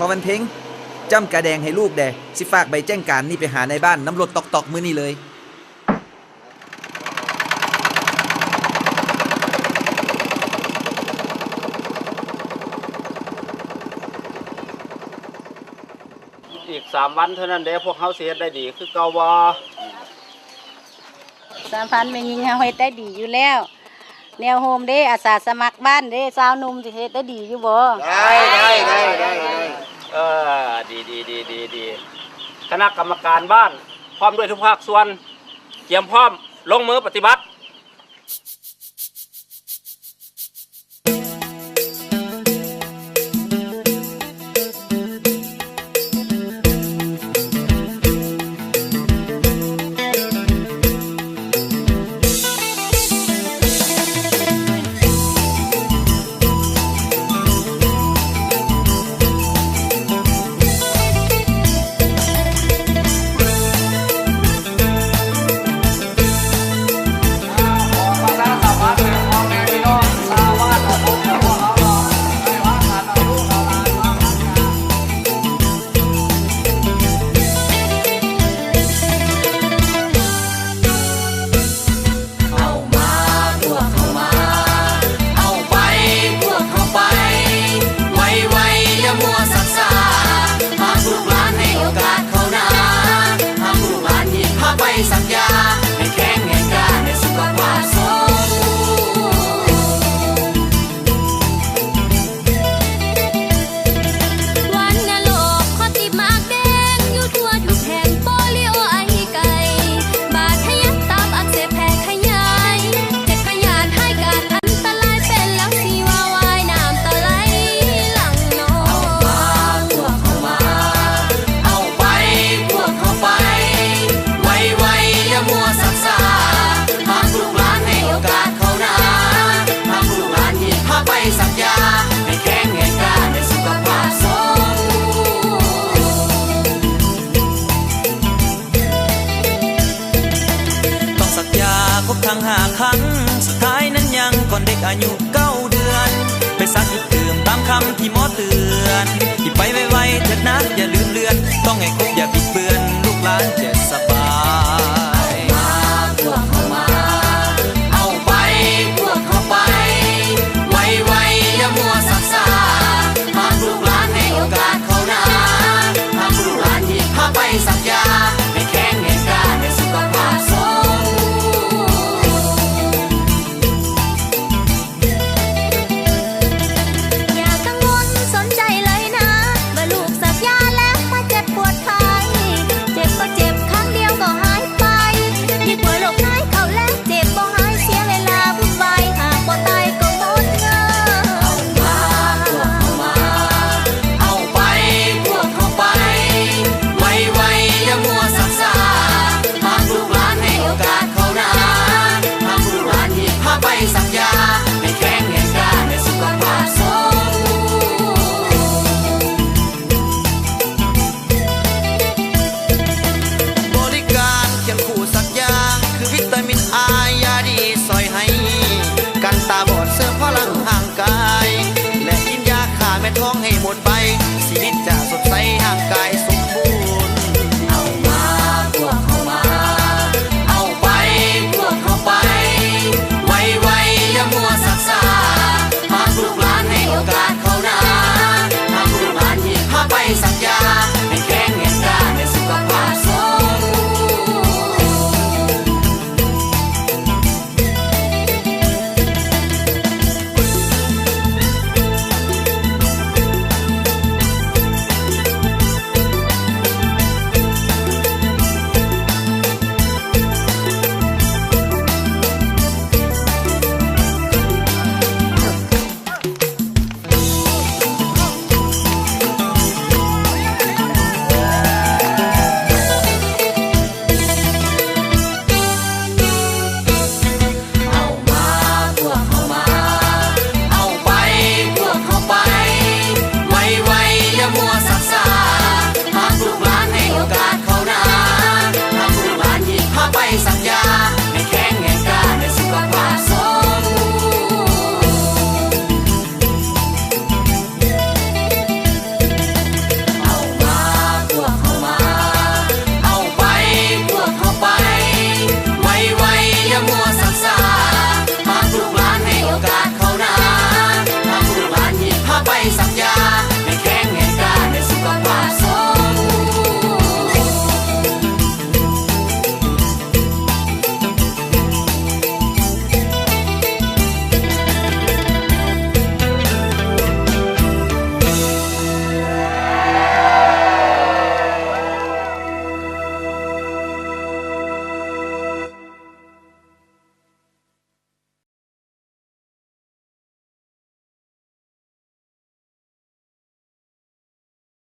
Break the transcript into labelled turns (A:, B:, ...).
A: พอวันเพ็งจำกระแดงให้ลูกแดสิฝากใบแจ้งการนี่ไปหาในบ้านน้ำรถตอกมื้อนี้เลย
B: อีก3 วันเท่านั้นเด้พวกเขาสิเฮ็ดได้ดีคือเก่าบ่
C: 3,000แม่ยิงเฮาเฮ็ดได้ดีอยู่แล้วแนวโฮมเด้อาสาสมัครบ้านเด้สาวหนุ่มสิเฮ็ดได้ดีอยู่บ่
B: ได้ดีคณะกรรมการบ้านพร้อมด้วยทุกภาคส่วนเตรียมพร้อมลงมือปฏิบัติ
D: ทั้ง5 ครั้งสุดท้ายนั้นยังก่อนเด็กอายุ9 เดือนไปซักอีกเติมตามคำที่หมอเตือนที่ไปไวๆเถิดนะอย่าลืมเลือนต้องให้ครบอย่าบิดเบือนลูกหลานจะสบายพวกเขามาเอาไปพวกเขาไปไวๆอย่ามัวสักษาหากลูกหลานให้โอกาสเขานะหากลูกหลานหยิบพาไปสักยาให้แข็งให้กล้าให้สุขภาพสมตาบอดเสริมพลังห่างกายและกินยาฆ่าแม่ท้องให้หมดไป